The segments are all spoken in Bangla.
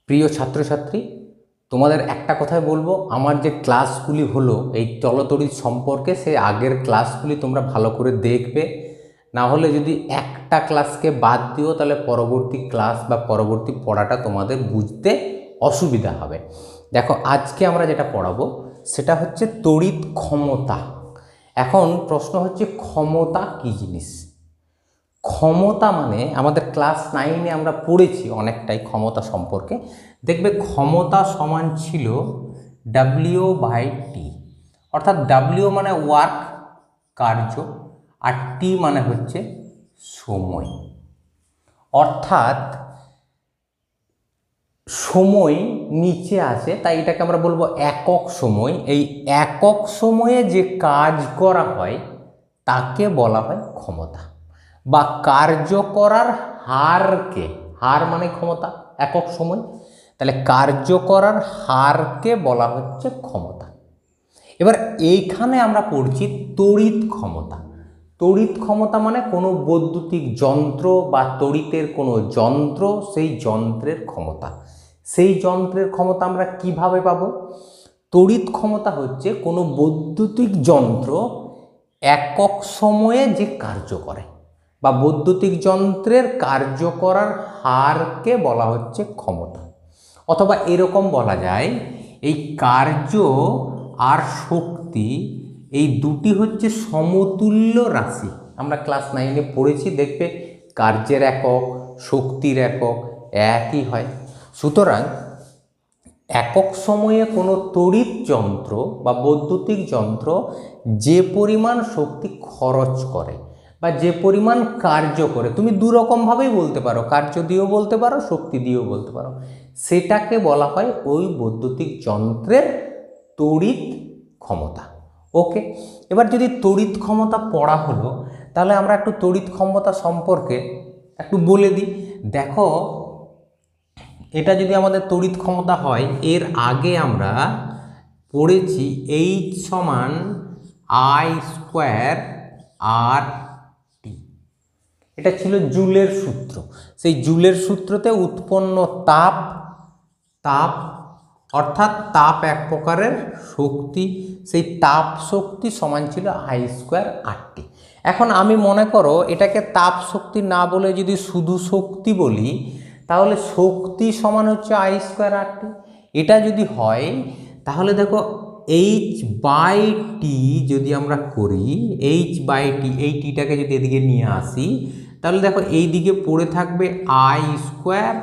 প্রিয় ছাত্রছাত্রী, তোমাদের একটা কথাই বলবো, আমার যে ক্লাসগুলি হলো এই চলতড়িৎ সম্পর্কে, সেই আগের ক্লাসগুলি তোমরা ভালো করে দেখবে। না হলে যদি একটা ক্লাসকে বাদ দিও তাহলে পরবর্তী ক্লাস বা পরবর্তী পড়াটা তোমাদের বুঝতে অসুবিধা হবে। দেখো, আজকে আমরা যেটা পড়াবো সেটা হচ্ছে তড়িৎ ক্ষমতা। এখন প্রশ্ন হচ্ছে, ক্ষমতা কী জিনিস? ক্ষমতা মানে আমাদের ক্লাস 9-এ আমরা পড়েছি অনেকটাই ক্ষমতা সম্পর্কে। দেখবে ক্ষমতা সমান ছিল W/T, অর্থাৎ W মানে ওয়ার্ক, কার্য, আর T মানে হচ্ছে সময়। অর্থাৎ সময় নিচে আছে, তাই এটাকে আমরা বলবো একক সময়। এই একক সময়ে যে কাজ করা হয় তাকে বলা হয় ক্ষমতা, বা কার্য করার হারকে, হার মানে ক্ষমতা, একক সময়, তাহলে কার্য করার হারকে বলা হচ্ছে ক্ষমতা। এবার এইখানে আমরা পড়ছি তড়িৎ ক্ষমতা। তড়িৎ ক্ষমতা মানে কোনো বৈদ্যুতিক যন্ত্র বা তড়িতের কোনো যন্ত্র, সেই যন্ত্রের ক্ষমতা। সেই যন্ত্রের ক্ষমতা আমরা কিভাবে পাবো? তড়িৎ ক্ষমতা হচ্ছে কোনো বৈদ্যুতিক যন্ত্র একক সময়ে যে কার্য করে, বা বৈদ্যুতিক যন্ত্রের কার্য করার হারকে বলা হচ্ছে ক্ষমতা। অথবা এরকম বলা যায়, এই কার্য আর শক্তি, এই দুটি হচ্ছে সমতুল্য রাশি। আমরা ক্লাস 9-এ পড়েছি, দেখবে কার্যের একক, শক্তির একক একই হয়। সুতরাং একক সময়ে কোনো তড়িৎ যন্ত্র বা বৈদ্যুতিক যন্ত্র যে পরিমাণ শক্তি খরচ করে বা যে পরিমাণ কার্য করে, তুমি দুরকমভাবেই বলতে পারো, কার্য দিয়েও বলতে পারো, শক্তি দিয়েও বলতে পারো, সেটাকে বলা হয় ওই বৈদ্যুতিক যন্ত্রের তড়িৎ ক্ষমতা। ওকে, এবার যদি তড়িৎ ক্ষমতা পড়া হলো, তাহলে আমরা একটু তড়িৎ ক্ষমতা সম্পর্কে একটু বলে দিই। দেখো, এটা যদি আমাদের তড়িৎ ক্ষমতা হয়, এর আগে আমরা পড়েছি H সমান I²RT। এটা ছিল জুলের সূত্র। সেই জুলের সূত্রতে উৎপন্ন তাপ, অর্থাৎ তাপ এক প্রকারের শক্তি, সেই তাপ শক্তি সমান ছিল I²RT। এখন আমি মনে করো এটাকে তাপ শক্তি না বলে যদি শুধু শক্তি বলি, তাহলে শক্তি সমান হচ্ছে I²RT। এটা যদি হয় তাহলে দেখো H/T যদি আমরা করি, H/T, এই টিটাকে যদি এদিকে নিয়ে আসি, তাহলে দেখো এই দিকে পড়ে থাকবে I²R।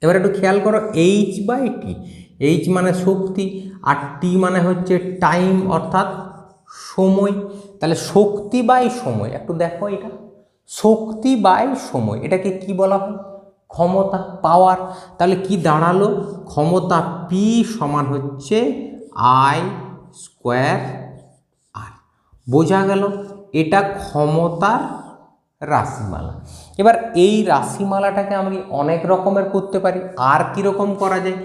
এবার একটু খেয়াল করো, H/T, H মানে শক্তি আর T মানে হচ্ছে টাইম, অর্থাৎ সময়। তাহলে শক্তি বাই সময়, একটু দেখো এটা শক্তি বাই সময়, এটাকে কি বলা হয়? ক্ষমতা, পাওয়ার। তাহলে কি দাঁড়ালো? ক্ষমতা P সমান হচ্ছে I²R। বোঝা গেল? এটা ক্ষমতার রাশিমালা। এবার এই রাশিমালাটাকে আমি অনেক রকমের করতে পারি। আর কীরকম করা যায়?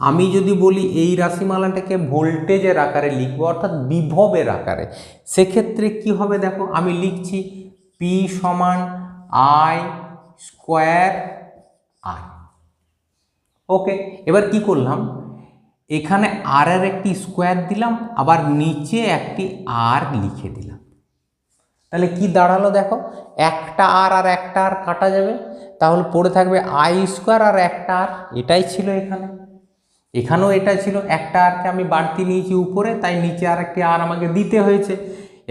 আমি যদি বলি এই রাশিমালাটাকে ভোল্টেজের আকারে লিখবো, অর্থাৎ বিভবের আকারে, সেক্ষেত্রে কি হবে? দেখো, আমি লিখছি P সমান I²R। ওকে, এবার কি করলাম? এখানে আর এর একটি স্কোয়ার দিলাম, আবার নিচে একটি আর লিখে দিলাম। তাহলে কি দাঁড়ালো? দেখো, একটা আর আর একটা আর কাটা যাবে, তাহলে পড়ে থাকবে I² আর একটা আর। এটাই ছিল এখানে, এখানেও এটা ছিল, একটা আরকে আমি বাড়তি নিয়েছি উপরে, তাই নিচে আর একটি আর আমাকে দিতে হয়েছে।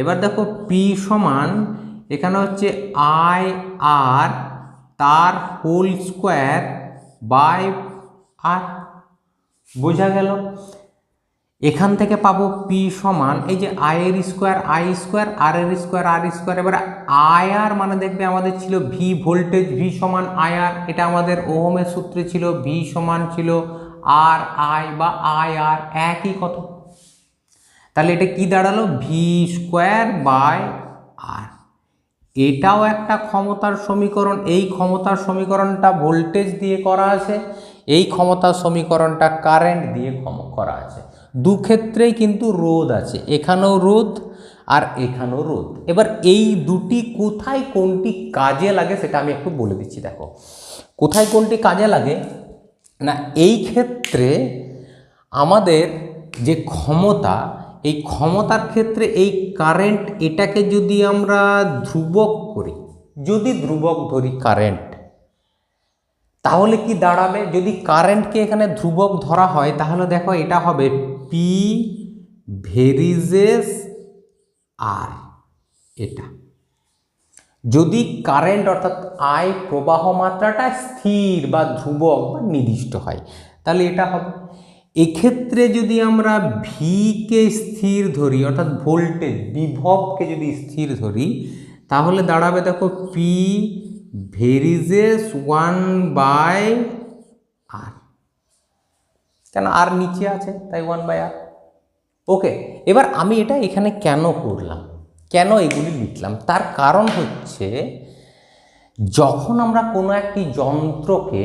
এবার দেখো P সমান এখানে হচ্ছে IR তার হোল স্কোয়ার বাই আর। বোঝা গেল? এখান থেকে পাবো P সমান এই যে I এর স্কোয়ার I², আর এর স্কোয়ার R²। এবার IR মানে দেখবে আমাদের ছিল V, ভোল্টেজ V সমান IR, এটা আমাদের ওহমের সূত্রে ছিল, V সমান ছিল RI বা IR, একই কথা। তাহলে এটা কি দাঁড়ালো? V²/R। এটাও একটা ক্ষমতার সমীকরণ। এই ক্ষমতার সমীকরণটা ভোল্টেজ দিয়ে করা আছে, এই ক্ষমতার সমীকরণটা কারেন্ট দিয়ে করা আছে। দু ক্ষেত্রেই কিন্তু রোধ আছে, এখানেও রোধ আর এখানেও রোধ। এবার এই দুটি কোথায় কোনটি কাজে লাগে সেটা আমি একটু বলে দিচ্ছি। দেখো, কোথায় কোনটি কাজে লাগে না, এই ক্ষেত্রে আমাদের যে ক্ষমতা, এই ক্ষমতার ক্ষেত্রে এই কারেন্ট এটাকে যদি আমরা ধ্রুবক করি, যদি ধ্রুবক ধরি কারেন্ট, তাহলে কি দাঁড়াবে? যদি কারেন্টকে এখানে ধ্রুবক ধরা হয় তাহলে দেখো এটা হবে পি ভেরিজেস আর। এটা যদি কারেন্ট অর্থাৎ আই প্রবাহ মাত্রাটা স্থির বা ধ্রুবক বা নির্দিষ্ট হয় তাহলে এটা হবে। এক্ষেত্রে যদি আমরা ভিকে স্থির ধরি অর্থাৎ ভোল্টেজ বিভবকে যদি স্থির ধরি তাহলে দাঁড়াবে দেখো পি ভেরিজেস 1/r। কেন? আর নিচে আছে তাই 1/r। ওকে, এবার আমি এটা এখানে কেন করলাম, কেন এগুলি লিখলাম, তার কারণ হচ্ছে যখন আমরা কোনো একটি যন্ত্রকে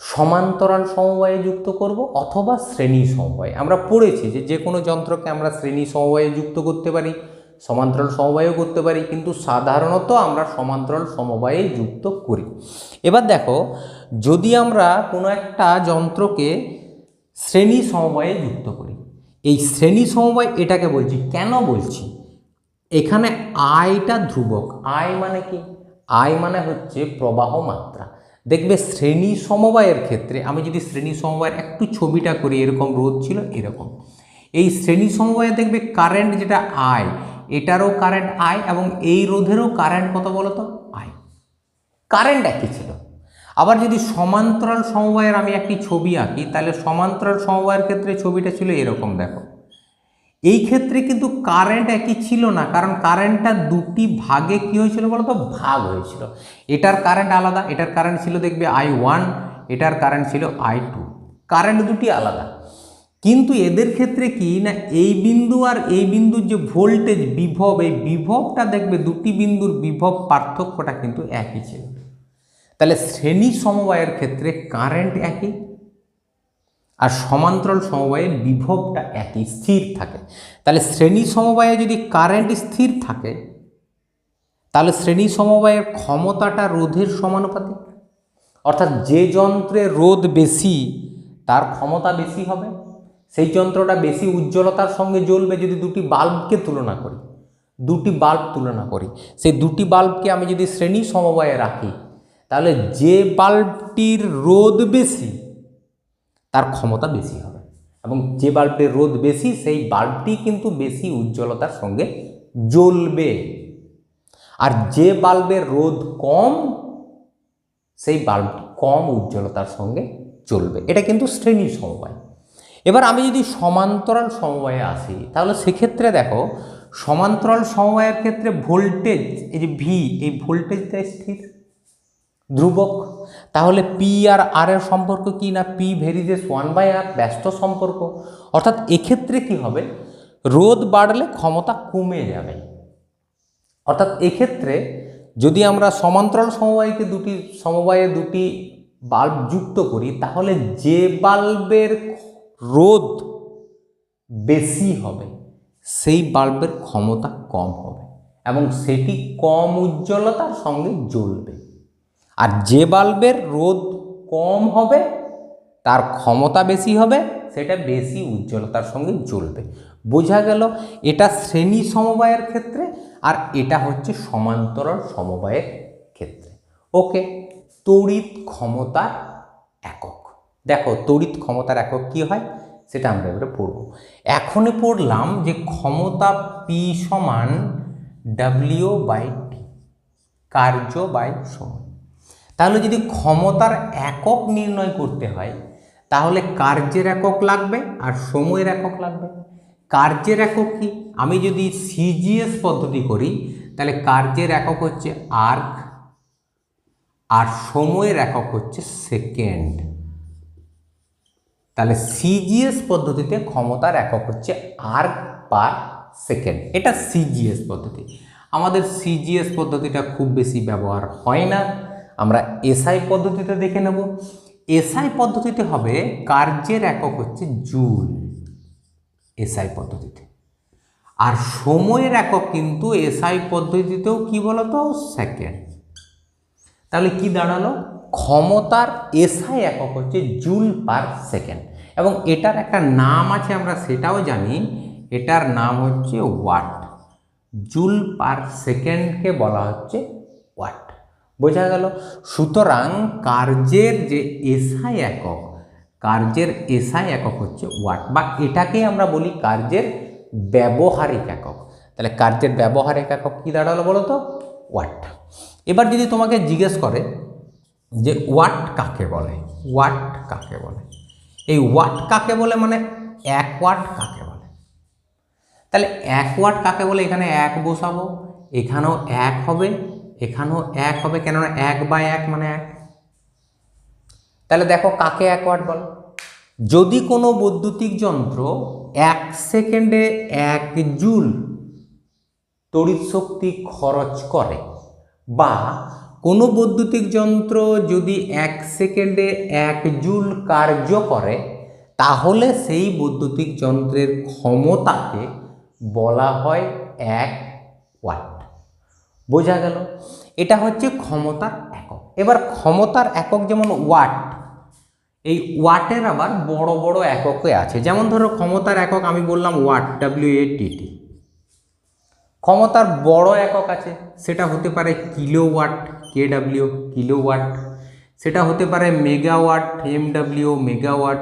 সমান্তরাল সমবায়ে যুক্ত করব অথবা শ্রেণী সমবায়ে, আমরা পড়েছি যে কোনো যন্ত্রকে আমরা শ্রেণী সমবায়ে যুক্ত করতে পারি, সমান্তরাল সমবায়েও করতে পারি, কিন্তু সাধারণত আমরা সমান্তরাল সমবায়ে যুক্ত করি। এবার দেখো, যদি আমরা কোনো একটা যন্ত্রকে শ্রেণী সমবায়ে যুক্ত করি, এই শ্রেণী সমবায় এটাকে বলছি, কেন বলছি, এখানে আইটা ধ্রুবক। আই মানে কি? আই মানে হচ্ছে প্রবাহ মাত্রা। দেখবে শ্রেণী সমবায়ের ক্ষেত্রে, আমি যদি শ্রেণী সমবায়ের একটু ছবিটা করি, এরকম রোধ ছিল এরকম, এই শ্রেণী সমবায়ে দেখবে কারেন্ট যেটা আই, এটারও কারেন্ট আই এবং এই রোধেরও কারেন্ট কত বলো তো? আই। কারেন্ট একই ছিল। আবার যদি সমান্তরাল সমবায়ের আমি একটি ছবি আঁকি তাহলে সমান্তরাল সমবায়ের ক্ষেত্রে ছবিটা ছিল এরকম, দেখো এই ক্ষেত্রে কিন্তু কারেন্ট একই ছিল না, কারণ কারেন্টটা দুটি ভাগে কি হয়েছিল বলতো? ভাগ হয়েছিল। এটার কারেন্ট আলাদা, এটার কারেন্ট ছিল দেখবে I1, এটার কারেন্ট ছিল I2, কারেন্ট দুটি আলাদা। কিন্তু এদের ক্ষেত্রে কি না, এই বিন্দু আর এই বিন্দুর যে ভোল্টেজ বিভব, এই বিভবটা দেখবে দুটি বিন্দুর বিভব পার্থক্যটা কিন্তু একই ছিল। তাহলে শ্রেণী সমবায়ের ক্ষেত্রে কারেন্ট একই আর সমান্তরাল সমবায়ে বিভবটা একই স্থির থাকে। তাহলে শ্রেণী সমবায়ে যদি কারেন্ট স্থির থাকে তাহলে শ্রেণী সমবায়ের ক্ষমতাটা রোধের সমানুপাতিক, অর্থাৎ যে যন্ত্রে রোধ বেশি তার ক্ষমতা বেশি হবে, সেই যন্ত্রটা বেশি উজ্জ্বলতার সঙ্গে জ্বলবে। যদি দুটি বাল্বকে তুলনা করি, দুটি বাল্ব তুলনা করি, সেই দুটি বাল্বকে আমি যদি শ্রেণী সমবায়ে রাখি তাহলে যে বাল্বটির রোধ বেশি তার ক্ষমতা বেশি হবে, এবং যে বাল্বটির রোধ বেশি সেই বাল্বটি কিন্তু বেশি উজ্জ্বলতার সঙ্গে জ্বলবে। আর যে বাল্বের রোধ কম সেই বাল্বটি কম উজ্জ্বলতার সঙ্গে জ্বলবে। এটা কিন্তু শ্রেণী সমবায়। এবার আমি যদি সমান্তরাল সমবায়ে আসি তাহলে সেক্ষেত্রে দেখো, সমান্তরাল সমবায়ের ক্ষেত্রে ভোল্টেজ, এই যে ভি, এই ভোল্টেজটা স্থির ধ্রুবক। তাহলে পি আর আর এর সম্পর্ক কি না? পি ভেরিজেস 1/r, ব্যস্ত সম্পর্ক। অর্থাৎ এক্ষেত্রে কি হবে? রোধ বাড়লে ক্ষমতা কমে যাবে। অর্থাৎ এক্ষেত্রে যদি আমরা সমান্তরাল সমবায়ে দুটি বাল্ব যুক্ত করি তাহলে যে বাল্বের রোধ বেশি হবে সেই বাল্বের ক্ষমতা কম হবে এবং সেটি কম উজ্জ্বলতার সঙ্গে জ্বলবে। আর যে বাল্বের রোধ কম হবে তার ক্ষমতা বেশি হবে, সেটা বেশি উজ্জ্বলতার সঙ্গে জ্বলবে। বোঝা গেল? এটা শ্রেণী সমবায়ের ক্ষেত্রে আর এটা হচ্ছে সমান্তরাল সমবায়ের ক্ষেত্রে। ওকে, তড়িৎ ক্ষমতার একক। দেখো তড়িৎ ক্ষমতার একক কি হয় সেটা আমরা এবারে পড়ব। এখনই পড়লাম যে ক্ষমতা পি সমান W/T, কার্য বাই সময়। তাহলে যদি ক্ষমতার একক নির্ণয় করতে হয় তাহলে কার্যের একক লাগবে আর সময়ের একক লাগবে। কার্যের একক কি? আমি যদি সিজিএস পদ্ধতি করি তাহলে কার্যের একক হচ্ছে আর্ক আর সময়ের একক হচ্ছে সেকেন্ড। তাহলে সিজিএস পদ্ধতিতে ক্ষমতার একক হচ্ছে আর্ক পার সেকেন্ড। এটা সিজিএস পদ্ধতি। আমাদের সিজিএস পদ্ধতিটা খুব বেশি ব্যবহার হয় না, আমরা এসআই পদ্ধতিতে দেখে নেব। এসআই পদ্ধতিতে হবে কার্যের একক হচ্ছে জুল, এসআই পদ্ধতিতে। আর সময়ের একক কিন্তু এসআই পদ্ধতিতেও কি বলতো? সেকেন্ড। তাহলে কি দাঁড়ালো? ক্ষমতার এসআই একক হচ্ছে জুল পার সেকেন্ড, এবং এটার একটা নাম আছে আমরা সেটাও জানি, এটার নাম হচ্ছে ওয়াট। জুল পার সেকেন্ডকে বলা হচ্ছে ওয়াট। বোঝা গেল? সুতরাং কার্যের যে এসআই একক, কার্যের এসআই একক হচ্ছে ওয়াট, বা এটাকেই আমরা বলি কার্যের ব্যবহারিক একক। তাহলে কার্যের ব্যবহারিক একক কী দাঁড়ালো বলো তো? ওয়াট। এবার যদি তোমাকে জিজ্ঞেস করে যে ওয়াট কাকে বলে, ওয়াট কাকে বলে, এই ওয়াট কাকে বলে মানে 1 ওয়াট কাকে বলে। তাহলে 1 ওয়াট কাকে বলে, এখানে 1 বসাবো, এখানেও 1 হবে, এখানেও 1 হবে, কেননা 1/1 মানে 1। তাহলে দেখো কাকে 1 ওয়াট বলে। যদি কোনো বৈদ্যুতিক যন্ত্র 1 সেকেন্ডে 1 জুল তড়িৎ শক্তি খরচ করে, বা কোনো বৈদ্যুতিক যন্ত্র যদি 1 সেকেন্ডে 1 জুল কার্য করে, তাহলে সেই বৈদ্যুতিক যন্ত্রের ক্ষমতাকে বলা হয় 1 ওয়াট। বোঝা গেল? এটা হচ্ছে ক্ষমতার একক। এবার ক্ষমতার একক যেমন ওয়াট, এই ওয়াটের আবার বড় বড় এককে আছে। যেমন ধরো ক্ষমতার একক আমি বললাম ওয়াট, WATT। ক্ষমতার বড় একক আছে, সেটা হতে পারে কিলোওয়াট, KW কিলোওয়াট। সেটা হতে পারে মেগাওয়াট, MW মেগাওয়াট।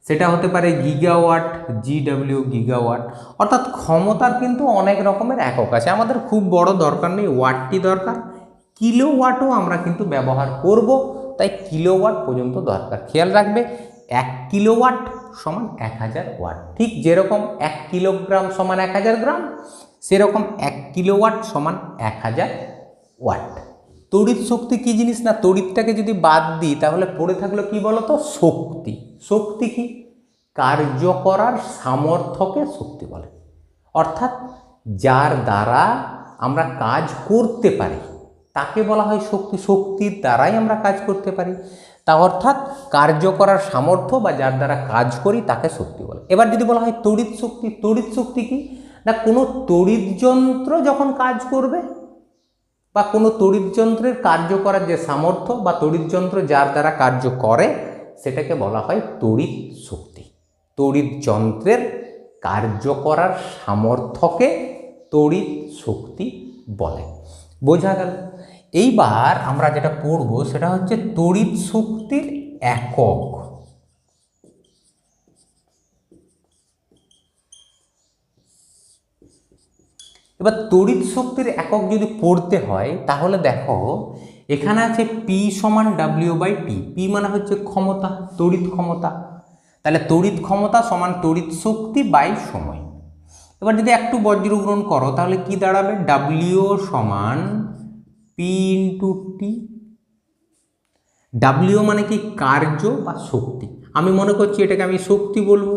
সেটা হতে পারে গিগাওয়াট, GW গিগাওয়াট। অর্থাৎ ক্ষমতার কিন্তু অনেক রকমের একক আছে, আমাদের খুব বড় দরকার নেই, ওয়াটটি দরকার। কিলোওয়াটও আমরা কিন্তু ব্যবহার করব, তাই কিলোওয়াট পর্যন্ত দরকার। খেয়াল রাখবে 1 কিলোওয়াট সমান 1000 ওয়াট। ঠিক যেরকম 1 কিলোগ্রাম সমান 1000 গ্রাম, সেরকম 1 কিলোওয়াট সমান 1000 ওয়াট। তড়িৎ শক্তি কী জিনিস না, তড়িৎটাকে যদি বাদ দিই তাহলে পড়ে থাকলো কি বলো তো? শক্তি। শক্তি কি? কার্য করার সামর্থ্যকে শক্তি বলে। অর্থাৎ যার দ্বারা আমরা কাজ করতে পারি তাকে বলা হয় শক্তি। শক্তির দ্বারাই আমরা কাজ করতে পারি, তা অর্থাৎ কার্য করার সামর্থ্য বা যার দ্বারা কাজ করি তাকে শক্তি বলে। এবার যদি বলা হয় তড়িৎ শক্তি, তড়িৎ শক্তি কি না, কোনো তড়িৎ যন্ত্র যখন কাজ করবে বা কোনো তড়িৎ যন্ত্রের কার্য করার যে সামর্থ্য বা তড়িৎ যন্ত্র যার দ্বারা কার্য করে, সেটাকে বলা হয় তড়িৎ শক্তি। তড়িৎ যন্ত্রের কার্য করার সামর্থ্যকে তড়িৎ শক্তি বলে। বোঝা গেল? এইবার আমরা যেটা পড়ব সেটা হচ্ছে তড়িৎ শক্তির একক। এবার তড়িৎ শক্তির একক যদি পড়তে হয় তাহলে দেখো এখানে আছে P সমান W/T। P মানে হচ্ছে ক্ষমতা, তড়িৎ ক্ষমতা। তাহলে তড়িৎ ক্ষমতা সমান তড়িৎ শক্তি বাই সময়। এবার যদি একটু বজ্রগ্রহণ করো তাহলে কি দাঁড়াবে? W সমান P × T। W মানে কি? কার্য বা শক্তি। আমি মনে করছি এটাকে আমি শক্তি বলবো,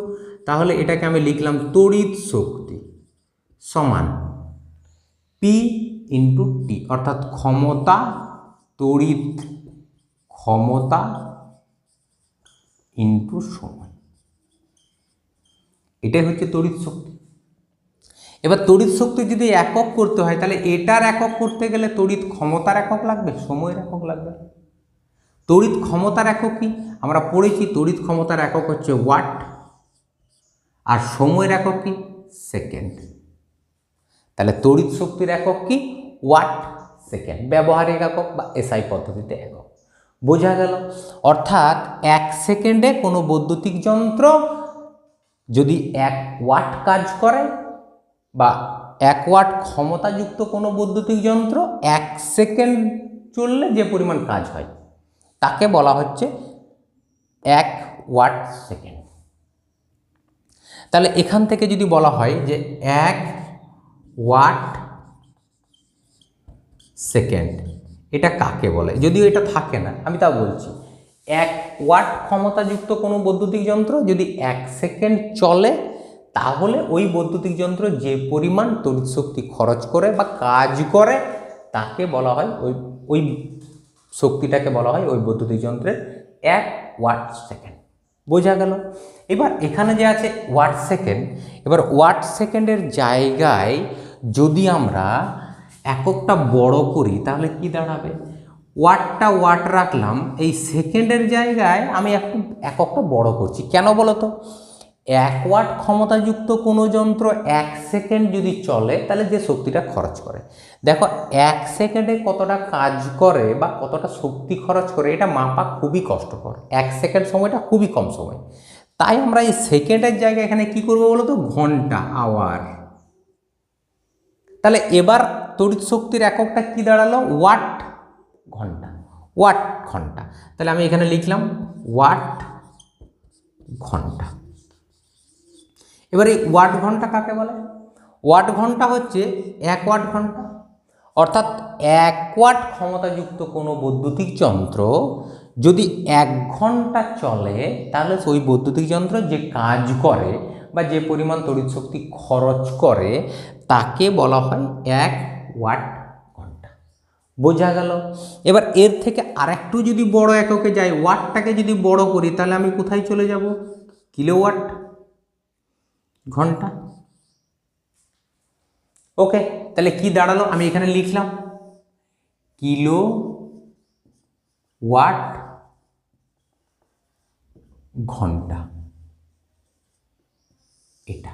তাহলে এটাকে আমি লিখলাম তড়িৎ শক্তি সমান P × T, অর্থাৎ ক্ষমতা, তড়িৎ ক্ষমতা ইন্টু সময়। এটাই হচ্ছে তড়িৎ শক্তি। এবার তড়িৎ শক্তি যদি একক করতে হয় তাহলে এটার একক করতে গেলে তড়িৎ ক্ষমতার একক লাগবে, সময়ের একক লাগবে। তড়িৎ ক্ষমতার একক কি? আমরা পড়েছি তড়িৎ ক্ষমতার একক হচ্ছে ওয়াট, আর সময়ের একক কি? সেকেন্ড। তাহলে তড়িৎ শক্তির একক কি? ওয়াট সেকেন্ড, ব্যবহারিক একক বা SI পদ্ধতিতে একক। বোঝা গেল? অর্থাৎ 1 সেকেন্ডে কোনো বৈদ্যুতিক যন্ত্র যদি 1 ওয়াট কাজ করে, বা 1 ওয়াট ক্ষমতাযুক্ত কোনো বৈদ্যুতিক যন্ত্র 1 সেকেন্ড চললে যে পরিমাণ কাজ হয় তাকে বলা হচ্ছে 1 ওয়াট সেকেন্ড। তাহলে এখান থেকে যদি বলা হয় যে 1 ওয়াট সেকেন্ড, এটা কাকে বলে? যদিও এটা থাকে না, আমি তা বলছি। 1 ওয়াট ক্ষমতাযুক্ত কোনো বৈদ্যুতিক যন্ত্র যদি 1 সেকেন্ড চলে, তাহলে ওই বৈদ্যুতিক যন্ত্র যে পরিমাণ তড়িৎ শক্তি খরচ করে বা কাজ করে তাকে বলা হয়, ওই শক্তিটাকে বলা হয় ওই বৈদ্যুতিক যন্ত্রের 1 ওয়াট সেকেন্ড। বোঝা গেল? এবার এখানে যে আছে ওয়াট সেকেন্ড, এবার ওয়াট সেকেন্ডের জায়গায় যদি আমরা এককটা বড় করি তাহলে কি দাঁড়াবে? ওয়াটটা ওয়াট রাখলাম, এই সেকেন্ডের জায়গায় আমি একটু এককটা বড় করছি। কেন বলো তো? 1 ওয়াট ক্ষমতাযুক্ত কোনো যন্ত্র 1 সেকেন্ড যদি চলে তাহলে যে শক্তিটা খরচ করে, দেখো 1 সেকেন্ডে কতটা কাজ করে বা কতটা শক্তি খরচ করে এটা মাপা খুবই কষ্টকর। 1 সেকেন্ড সময়টা খুবই কম সময়, তাই আমরা এই সেকেন্ডের জায়গায় এখানে কি করবো বলো তো? ঘন্টা, আওয়ার। তাহলে এবার তড়িৎ শক্তির এককটা কি দাঁড়ালো? ওয়াট ঘন্টা, ওয়াট ঘন্টা। তাহলে আমি এখানে লিখলাম ওয়াট ঘন্টা। এবার এই ওয়াট ঘন্টা কাকে বলে? ওয়াট ঘন্টা হচ্ছে 1 ওয়াট ঘন্টা, অর্থাৎ 1 ওয়াট ক্ষমতাযুক্ত কোনো বৈদ্যুতিক যন্ত্র যদি 1 ঘন্টা চলে তাহলে ওই বৈদ্যুতিক যন্ত্র যে কাজ করে বা যে পরিমাণ তড়িৎ শক্তি খরচ করে তাকে বলা হয় 1 ওয়াট ঘন্টা। বোঝা গেল? এবার এর থেকে আরেকটু যদি বড় এককে যাই, ওয়াটটাকে যদি বড় করি তাহলে আমি কোথায় চলে যাব? কিলোওয়াট ঘন্টা। ওকে, তাহলে কি দাঁড়ালো? আমি এখানে লিখলাম কিলো ওয়াট ঘন্টা। এটা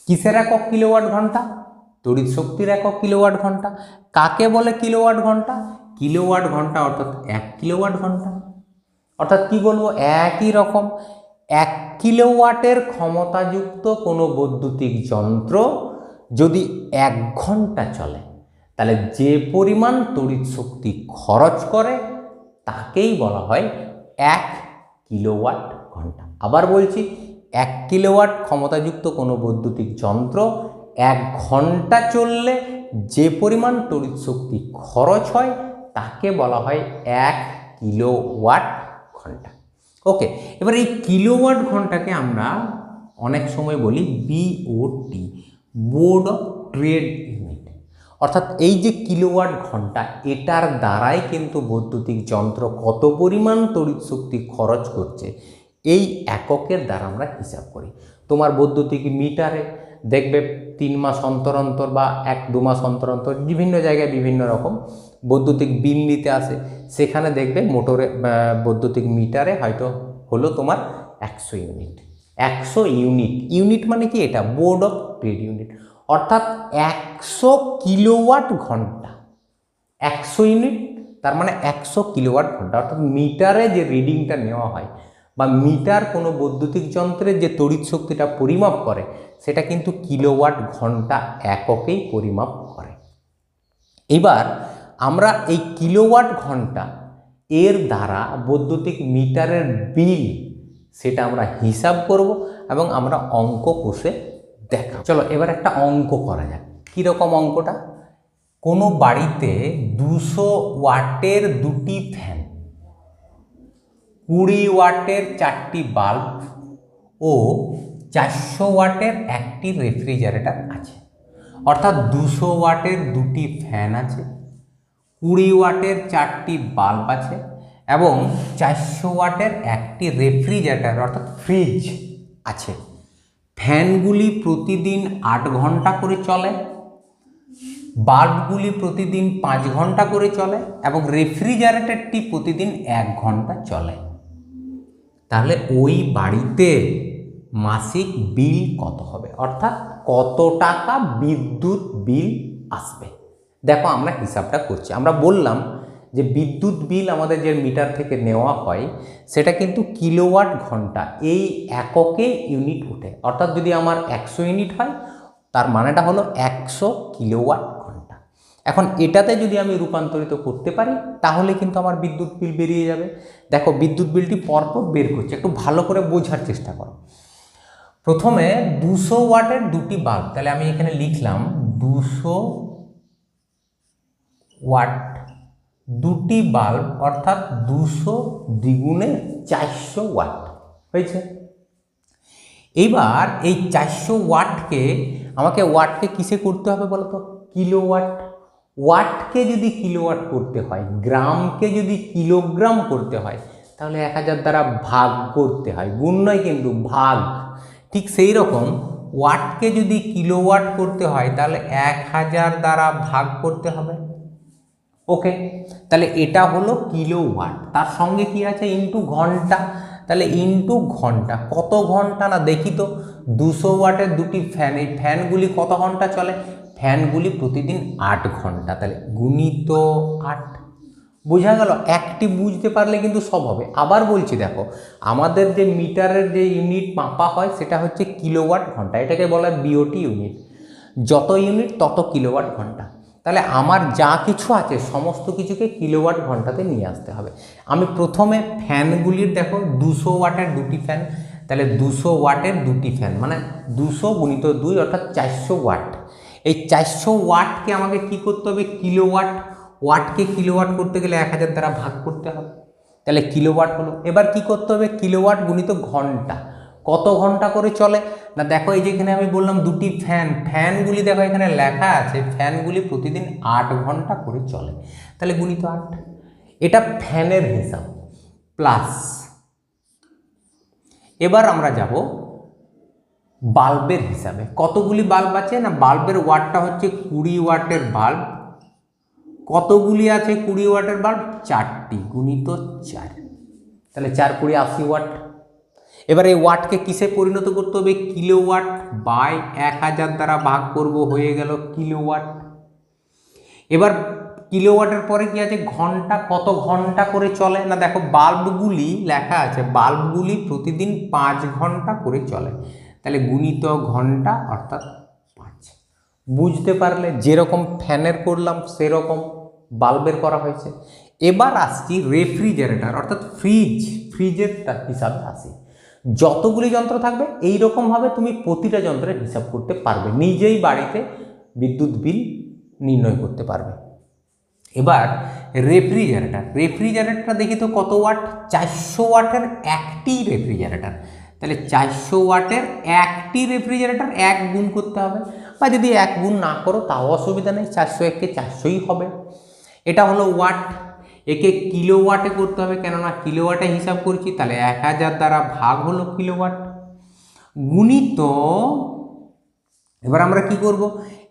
কিসের একক? কিলোওয়াট ঘন্টা। তড়িৎ শক্তির একক কিলোওয়াট ঘন্টা। কাকে বলে কিলোওয়াট ঘন্টা? কিলোওয়াট ঘন্টা অর্থাৎ 1 কিলোওয়াট ঘন্টা। অর্থাৎ কি বলবো? একই রকম 1 কিলোওয়াটের ক্ষমতাযুক্ত কোনো বৈদ্যুতিক যন্ত্র যদি 1 ঘন্টা চলে তাহলে যে পরিমাণ তড়িৎ শক্তি খরচ করে তাকেই বলা হয় 1 কিলোওয়াট ঘন্টা। আবার বলছি, 1 কিলোওয়াট ক্ষমতাযুক্ত কোনো বৈদ্যুতিক যন্ত্র 1 ঘন্টা চললে যে পরিমাণ তড়িৎ শক্তি খরচ হয় তাকে বলা হয় 1 কিলোওয়াট ঘন্টা। ওকে, এবার এই কিলোওয়াট ঘন্টাকে আমরা অনেক সময় বলি BOT, board of trade unit. অর্থাৎ এই যে কিলোওয়াট ঘন্টা, এটার দ্বারাই কিন্তু বৈদ্যুতিক যন্ত্র কত পরিমাণ তড়িৎ শক্তি খরচ করছে এই এককের দ্বারা আমরা হিসাব করি। তোমার বৈদ্যুতিক মিটারে দেখবে 3 মাস অন্তর অন্তর বা 1-2 মাস অন্তর অন্তর বিভিন্ন জায়গায় বিভিন্ন রকম বৈদ্যুতিক বিল নিতে আসে, সেখানে দেখবে মোটরে বৈদ্যুতিক মিটারে হয়তো হলো তোমার 100 ইউনিট। 100 ইউনিট, ইউনিট মানে কি? এটা বোর্ড অফ ট্রেড ইউনিট, অর্থাৎ 100 কিলোওয়াট ঘন্টা। 100 ইউনিট তার মানে 100 কিলোওয়াট ঘন্টা। অর্থাৎ মিটারে যে রিডিংটা নেওয়া হয় বা মিটার কোনো বৈদ্যুতিক যন্ত্রের যে তড়িৎ শক্তিটা পরিমাপ করে সেটা কিন্তু কিলোওয়াট ঘন্টা এককেই পরিমাপ করে। এবার আমরা এই কিলোওয়াট ঘন্টা এর দ্বারা বৈদ্যুতিক মিটারের বিল সেটা আমরা হিসাব করব এবং আমরা অঙ্ক কষে দেখাব। চলো এবার একটা অঙ্ক করা যাক। কীরকম অঙ্কটা? কোনো বাড়িতে 200 ওয়াটের 2টি ফ্যান, 20 ওয়াটের 4টি বাল্ব ও 400 ওয়াটের একটি রেফ্রিজারেটর আছে। অর্থাৎ 200 ওয়াটের 2টি ফ্যান আছে, 20 ওয়াটের 4টি বাল্ব আছে এবং 400 ওয়াটের একটি রেফ্রিজারেটর অর্থাৎ ফ্রিজ আছে। ফ্যানগুলি প্রতিদিন 8 ঘন্টা করে চলে, বাল্বগুলি প্রতিদিন 5 ঘন্টা করে চলে এবং রেফ্রিজারেটরটি প্রতিদিন 1 ঘন্টা চলে। তাহলে ওই বাড়িতে মাসিক বিল কত হবে? অর্থাৎ কত টাকা বিদ্যুৎ বিল আসবে? দেখো আমরা হিসাবটা করছি। আমরা বললাম যে বিদ্যুৎ বিল আমাদের যে মিটার থেকে নেওয়া হয় সেটা কিন্তু কিলোওয়াট ঘন্টা এই এককে ইউনিট ওঠে। অর্থাৎ যদি আমার 100 ইউনিট হয় তার মানেটা হলো 100 কিলোওয়াট ঘন্টা। এখন এটাতে যদি আমি রূপান্তরিত করতে পারি তাহলে কিন্তু আমার বিদ্যুৎ বিল বেরিয়ে যাবে। দেখো বিদ্যুৎ বিলটি পরপর বের করছে, একটু ভালো করে বোঝার চেষ্টা করো। প্রথমে 200 ওয়াটের 2টি বাল্ব, তাহলে আমি এখানে লিখলাম 200 ওয়াট 2টি বাল্ব অর্থাৎ 200 দ্বিগুণে 400 ওয়াট হয়েছে। এইবার এই 400 ওয়াটকে ওয়াটকে কিসে করতে হবে বলো তো? কিলোওয়াট। ওয়াটকে যদি কিলোওয়াট করতে হয়, গ্রামকে যদি কিলোগ্রাম করতে হয় তাহলে 1000 দ্বারা ভাগ করতে হয়, গুণ নয় কিন্তু ভাগ। ঠিক সেই রকম ওয়াটকে যদি কিলোওয়াট করতে হয় তাহলে 1000 দ্বারা ভাগ করতে হবে। ওকে, তাহলে এটা হলো কিলোওয়াট, তার সঙ্গে কি আছে ইন্টু ঘন্টা, তাহলে ইন্টু ঘন্টা। কত ঘন্টা না দেখি তো, 200 ওয়াটের দুটি ফ্যান, এই ফ্যানগুলি কত ঘন্টা চলে, ফ্যানগুলি প্রতিদিন 8 ঘন্টা, তাহলে গুণিত 8। বোঝা গেল? একটি বুঝতে পারলে কিন্তু সব হবে। আবার বলছি দেখো, আমাদের যে মিটারের যে ইউনিট মাপা হয় সেটা হচ্ছে কিলোওয়াট ঘন্টা, এটাকে বলা হয় বিওটি ইউনিট, যত ইউনিট তত কিলোওয়াট ঘন্টা। তাহলে আমার যা কিছু আছে সমস্ত কিছুকে কিলোওয়াট ঘন্টাতে নিয়ে আসতে হবে। আমি প্রথমে ফ্যানগুলির দেখো 200 ওয়াটের দুটি ফ্যান, তাহলে 200 ওয়াটের দুটি ফ্যান মানে 200 গুণিত 2 অর্থাৎ 400 ওয়াট। এই 400 ওয়াটকে আমাকে কি করতে হবে, কিলোওয়াট, ওয়াটকে কিলোওয়াট করতে গেলে 1000 দ্বারা ভাগ করতে হবে, তাহলে কিলোওয়াট হলো। এবার কি করতে হবে, কিলোওয়াট গুণিত ঘন্টা, কত ঘন্টা করে চলে না দেখো, এই যেখানে আমি বললাম দুটি ফ্যান, ফ্যানগুলি দেখো এখানে লেখা আছে ফ্যানগুলি প্রতিদিন 8 ঘন্টা করে চলে, তাহলে গুণিত 8। এটা ফ্যানের হিসাব প্লাস। এবার আমরা যাব বাল্বের হিসাবে, কতগুলি বাল্ব আছে না, বাল্বের ওয়াটটা হচ্ছে 20 ওয়াটের বাল্ব, কতগুলি আছে 20 ওয়াটের বাল্ব, 4টি, গুণিত 4, তাহলে 4 20 80 ওয়াট। এবার এই ওয়াটকে কিসে পরিণত করতে হবে, কিলোওয়াট বাই 1000 দ্বারা ভাগ করব, হয়ে গেল কিলোওয়াট। এবার কিলোওয়াটের পরে কি আছে, ঘন্টা, কত ঘন্টা করে চলে না দেখো, বাল্বগুলি লেখা আছে বাল্বগুলি প্রতিদিন 5 ঘন্টা করে চলে, তাহলে গুণিত ঘন্টা অর্থাৎ 5। বুঝতে পারলে? যেরকম ফ্যানের করলাম সেরকম বাল্বের করা হয়েছে। এবার আসছি রেফ্রিজারেটর অর্থাৎ ফ্রিজের হিসাবে আসি। যতগুলি যন্ত্র থাকবে এই রকমভাবে তুমি প্রতিটা যন্ত্রের হিসাব করতে পারবে, নিজেই বাড়িতে বিদ্যুৎ বিল নির্ণয় করতে পারবে। এবার রেফ্রিজারেটরটা দেখি তো কত ওয়াট, 400 ওয়াটের একটি রেফ্রিজারেটর, তাহলে 400 ওয়াটের একটি রেফ্রিজারেটর 1 গুণ করতে হবে, বা যদি 1 গুণ না করো তাও অসুবিধা নেই, 401 কে 400ই হবে। এটা হলো ওয়াট, একে কিলোওয়াটে করতে হবে, কেননা কিলোওয়াটে হিসাব করছি, তাহলে 1000 দ্বারা ভাগ হলো কিলোওয়াট, গুণিত। এবার আমরা কি করব,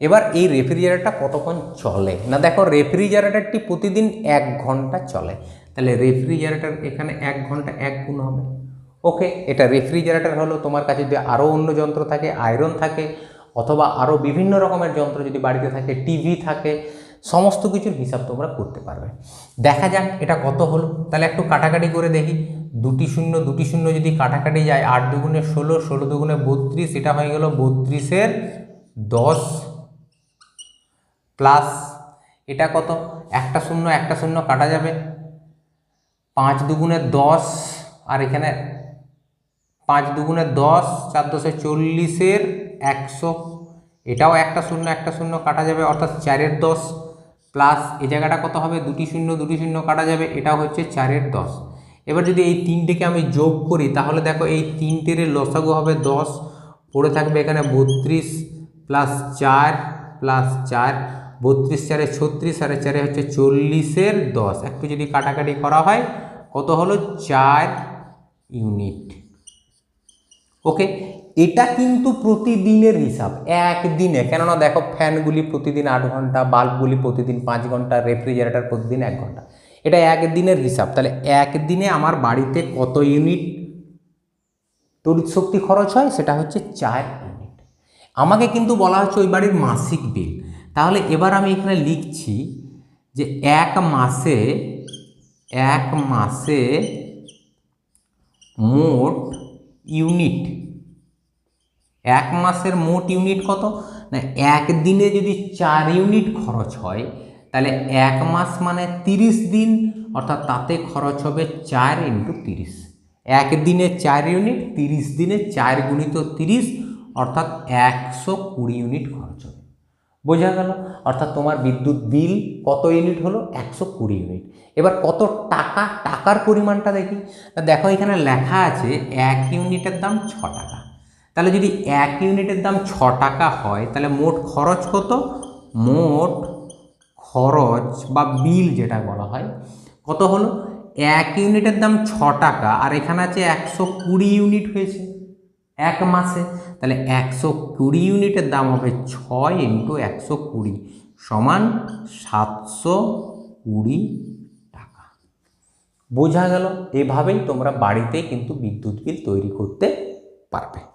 এবার এই রেফ্রিজারেটরটা কতক্ষণ চলে না দেখো, রেফ্রিজারেটরটি প্রতিদিন 1 ঘন্টা চলে, তাহলে রেফ্রিজারেটর এখানে 1 ঘন্টা 1 গুণ হবে। ওকে, এটা রেফ্রিজারেটর হলো। তোমার কাছে যদি আরও অন্য যন্ত্র থাকে, আয়রন থাকে অথবা আরও বিভিন্ন রকমের যন্ত্র যদি বাড়িতে থাকে, টিভি থাকে, সমস্ত কিছুর হিসাব তোমরা করতে পারবে। দেখা যাক এটা কত হলো, তাহলে একটু কাটাকাটি করে দেখি, দুটি শূন্য যদি কাটাকাটি যায়, 8 দুগুণে 16, 16 দুগুণে 32, এটা হয়ে গেল 32-এর 10 প্লাস এটা কত, একটা শূন্য কাটা যাবে, 5 দুগুণে 10, আর এখানে 5 দুগুণে 10, 4 10 40-এর 100, এটাও একটা শূন্য কাটা যাবে অর্থাৎ 4-এর 10 প্লাস এই জায়গাটা কত হবে, দুটি শূন্য কাটা যাবে, এটা হচ্ছে 4-এর 10। এবার যদি এই তিনটেকে আমি যোগ করি তাহলে দেখো এই তিনটের লসাগু হবে 10, পড়ে থাকবে এখানে 32 প্লাস 4 প্লাস 4, 32 4-এ 36, আর 4-এ হচ্ছে 40-এর 10, একটু যদি কাটাকাটি করা হয় কত হলো, 4 ইউনিট। ওকে, এটা কিন্তু প্রতিদিনের হিসাব, একদিনে, কেননা দেখো ফ্যানগুলি প্রতিদিন 8 ঘন্টা, বাল্বগুলি প্রতিদিন 5 ঘন্টা, রেফ্রিজারেটর প্রতিদিন 1 ঘন্টা, এটা একদিনের হিসাব। তাহলে একদিনে আমার বাড়িতে কত ইউনিট তড়িৎ শক্তি খরচ হয়, সেটা হচ্ছে 4 ইউনিট। আমাকে কিন্তু বলা হচ্ছে ওই বাড়ির মাসিক বিল, তাহলে এবার আমি এখানে লিখছি যে এক মাসে মোট ইউনিট, 1 মাসের মোট ইউনিট কত না, একদিনে যদি 4 ইউনিট খরচ হয় তাহলে 1 মাস মানে 30 দিন, অর্থাৎ তাতে খরচ হবে 4 × 30, একদিনে 4 ইউনিট, 30 দিনে 4 গুণিত 30, অর্থাৎ 120 ইউনিট খরচ হবে। বোঝা গেল? অর্থাৎ তোমার বিদ্যুৎ বিল কত ইউনিট হলো, 120 ইউনিট। এবার কত টাকা, টাকার পরিমাণটা দেখি, দেখো এখানে লেখা আছে 1 ইউনিটের দাম 6 টাকা, তাহলে যদি 1 ইউনিটের দাম 6 টাকা হয় তাহলে মোট খরচ কত, মোট খরচ বা বিল যেটা বলা হয় কত হলো, 1 ইউনিটের দাম 6 টাকা, আর এখানে আছে 120 ইউনিট হয়েছে 1 মাসে, তাহলে 120 ইউনিটের দাম হবে 6 × 120 সমান 700 20 টাকা। বোঝা গেল? এভাবেই তোমরা বাড়িতে কিন্তু বিদ্যুৎ বিল তৈরি করতে পারবে।